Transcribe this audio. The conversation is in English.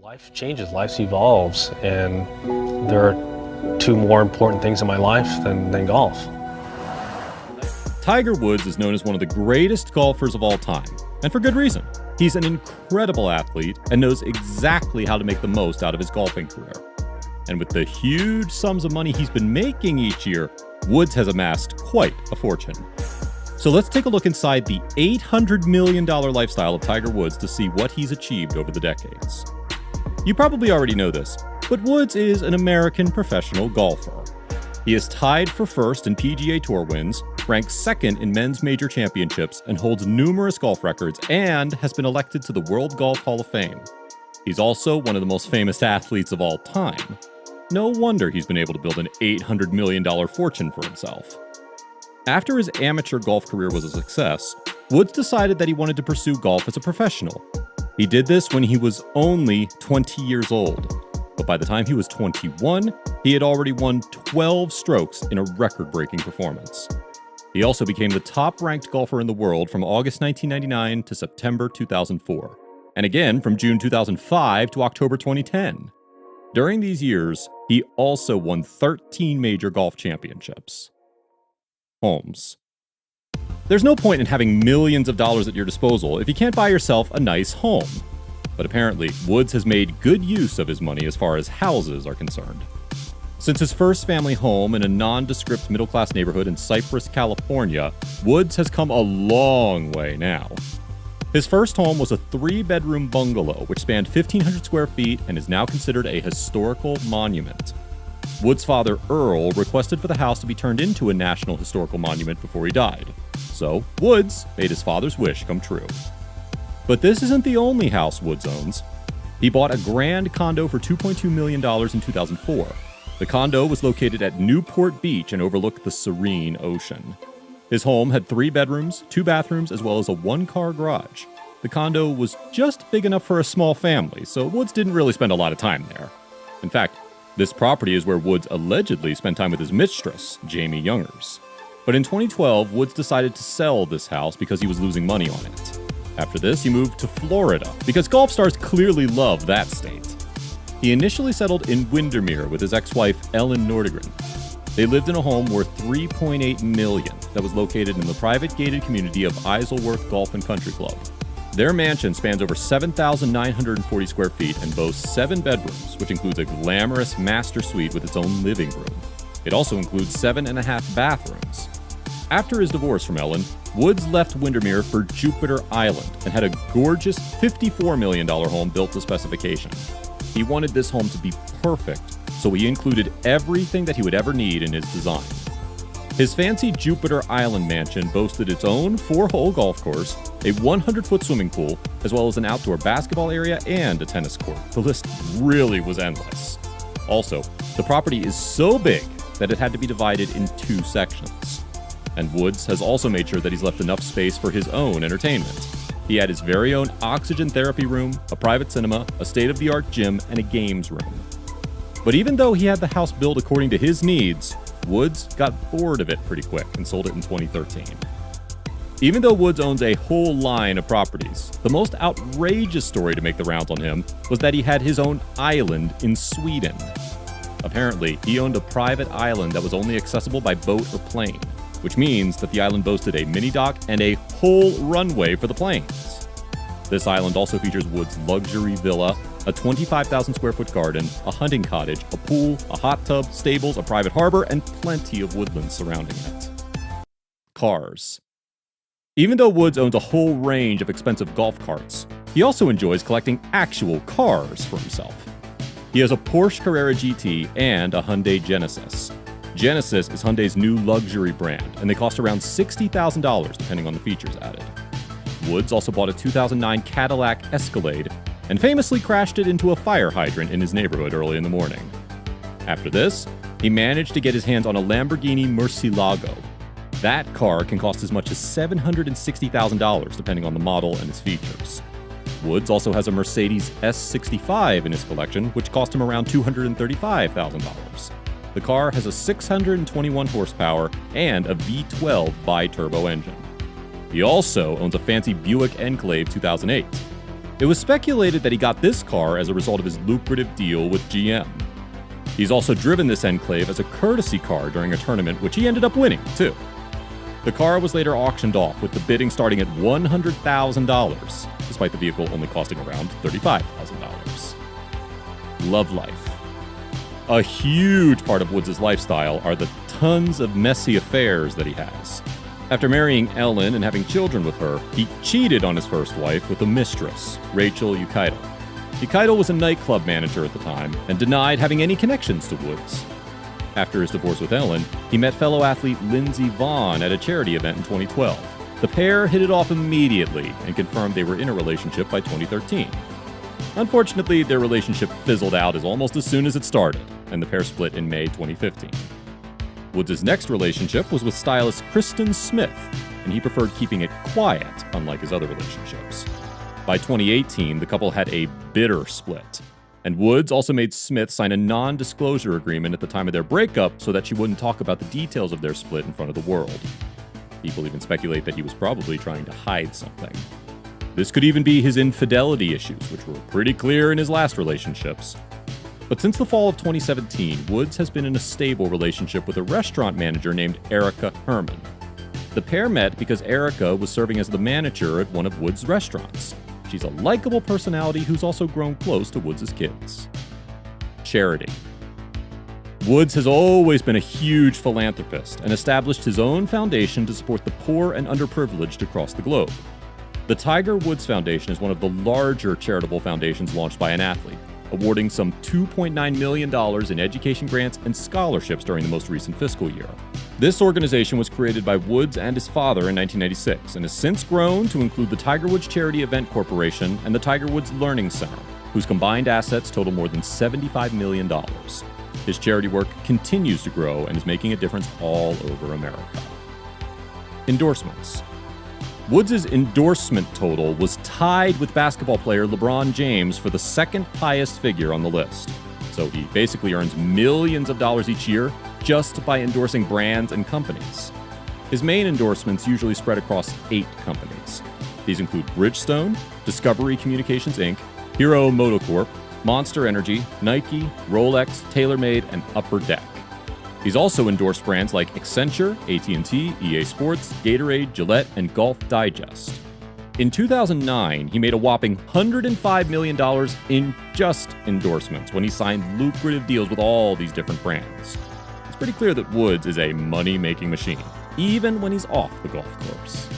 Life changes, life evolves, and there are two more important things in my life than golf. Tiger Woods is known as one of the greatest golfers of all time, and for good reason. He's an incredible athlete and knows exactly how to make the most out of his golfing career. And with the huge sums of money he's been making each year, Woods has amassed quite a fortune. So let's take a look inside the $800 million lifestyle of Tiger Woods to see what he's achieved over the decades. You probably already know this, but Woods is an American professional golfer. He is tied for first in PGA Tour wins, ranks second in men's major championships, and holds numerous golf records, and has been elected to the World Golf Hall of Fame. He's also one of the most famous athletes of all time. No wonder he's been able to build an $800 million fortune for himself. After his amateur golf career was a success, Woods decided that he wanted to pursue golf as a professional. He did this when he was only 20 years old, but by the time he was 21, he had already won 12 strokes in a record-breaking performance. He also became the top-ranked golfer in the world from August 1999 to September 2004, and again from June 2005 to October 2010. During these years, he also won 13 major golf championships. Homes. There's no point in having millions of dollars at your disposal if you can't buy yourself a nice home. But apparently, Woods has made good use of his money as far as houses are concerned. Since his first family home in a nondescript middle-class neighborhood in Cypress, California, Woods has come a long way now. His first home was a 3-bedroom bungalow which spanned 1,500 square feet and is now considered a historical monument. Woods' father, Earl, requested for the house to be turned into a National Historical Monument before he died. So, Woods made his father's wish come true. But this isn't the only house Woods owns. He bought a grand condo for $2.2 million in 2004. The condo was located at Newport Beach and overlooked the serene ocean. His home had 3 bedrooms, 2 bathrooms, as well as a 1-car garage. The condo was just big enough for a small family, so Woods didn't really spend a lot of time there. In fact, this property is where Woods allegedly spent time with his mistress, Jamie Youngers. But in 2012, Woods decided to sell this house because he was losing money on it. After this, he moved to Florida, because golf stars clearly love that state. He initially settled in Windermere with his ex-wife, Ellen Nordegren. They lived in a home worth $3.8 million that was located in the private gated community of Isleworth Golf and Country Club. Their mansion spans over 7,940 square feet and boasts 7 bedrooms, which includes a glamorous master suite with its own living room. It also includes 7.5 bathrooms. After his divorce from Elon, Woods left Windermere for Jupiter Island and had a gorgeous $54 million home built to specification. He wanted this home to be perfect, so he included everything that he would ever need in his design. His fancy Jupiter Island mansion boasted its own 4-hole golf course, a 100-foot swimming pool, as well as an outdoor basketball area and a tennis court. The list really was endless. Also, the property is so big that it had to be divided in 2 sections. And Woods has also made sure that he's left enough space for his own entertainment. He had his very own oxygen therapy room, a private cinema, a state-of-the-art gym, and a games room. But even though he had the house built according to his needs, Woods got bored of it pretty quick and sold it in 2013. Even though Woods owns a whole line of properties, the most outrageous story to make the rounds on him was that he had his own island in Sweden. Apparently, he owned a private island that was only accessible by boat or plane, which means that the island boasted a mini dock and a whole runway for the planes. This island also features Woods' luxury villa, a 25,000 square foot garden, a hunting cottage, a pool, a hot tub, stables, a private harbor, and plenty of woodlands surrounding it. Cars. Even though Woods owns a whole range of expensive golf carts, he also enjoys collecting actual cars for himself. He has a Porsche Carrera GT and a Hyundai Genesis. Genesis is Hyundai's new luxury brand, and they cost around $60,000 depending on the features added. Woods also bought a 2009 Cadillac Escalade and famously crashed it into a fire hydrant in his neighborhood early in the morning. After this, he managed to get his hands on a Lamborghini Murcielago. That car can cost as much as $760,000 depending on the model and its features. Woods also has a Mercedes S65 in his collection, which cost him around $235,000. The car has a 621 horsepower and a V12 bi-turbo engine. He also owns a fancy Buick Enclave 2008. It was speculated that he got this car as a result of his lucrative deal with GM. He's also driven this Enclave as a courtesy car during a tournament, which he ended up winning, too. The car was later auctioned off, with the bidding starting at $100,000, despite the vehicle only costing around $35,000. Love life. A huge part of Woods' lifestyle are the tons of messy affairs that he has. After marrying Elon and having children with her, he cheated on his first wife with a mistress, Rachel Ukidal. Ukidal was a nightclub manager at the time and denied having any connections to Woods. After his divorce with Elon, he met fellow athlete Lindsey Vonn at a charity event in 2012. The pair hit it off immediately and confirmed they were in a relationship by 2013. Unfortunately, their relationship fizzled out almost as soon as it started, and the pair split in May 2015. Woods' next relationship was with stylist Kristen Smith, and he preferred keeping it quiet, unlike his other relationships. By 2018, the couple had a bitter split, and Woods also made Smith sign a non-disclosure agreement at the time of their breakup so that she wouldn't talk about the details of their split in front of the world. People even speculate that he was probably trying to hide something. This could even be his infidelity issues, which were pretty clear in his last relationships. But since the fall of 2017, Woods has been in a stable relationship with a restaurant manager named Erica Herman. The pair met because Erica was serving as the manager at one of Woods' restaurants. She's a likable personality who's also grown close to Woods' kids. Charity. Woods has always been a huge philanthropist and established his own foundation to support the poor and underprivileged across the globe. The Tiger Woods Foundation is one of the larger charitable foundations launched by an athlete, awarding some $2.9 million in education grants and scholarships during the most recent fiscal year. This organization was created by Woods and his father in 1996 and has since grown to include the Tiger Woods Charity Event Corporation and the Tiger Woods Learning Center, whose combined assets total more than $75 million. His charity work continues to grow and is making a difference all over America. Endorsements. Woods' endorsement total was tied with basketball player LeBron James for the second highest figure on the list. So he basically earns millions of dollars each year just by endorsing brands and companies. His main endorsements usually spread across 8 companies. These include Bridgestone, Discovery Communications Inc., Hero Motocorp, Monster Energy, Nike, Rolex, TaylorMade, and Upper Deck. He's also endorsed brands like Accenture, AT&T, EA Sports, Gatorade, Gillette, and Golf Digest. In 2009, he made a whopping $105 million in just endorsements when he signed lucrative deals with all these different brands. It's pretty clear that Woods is a money-making machine, even when he's off the golf course.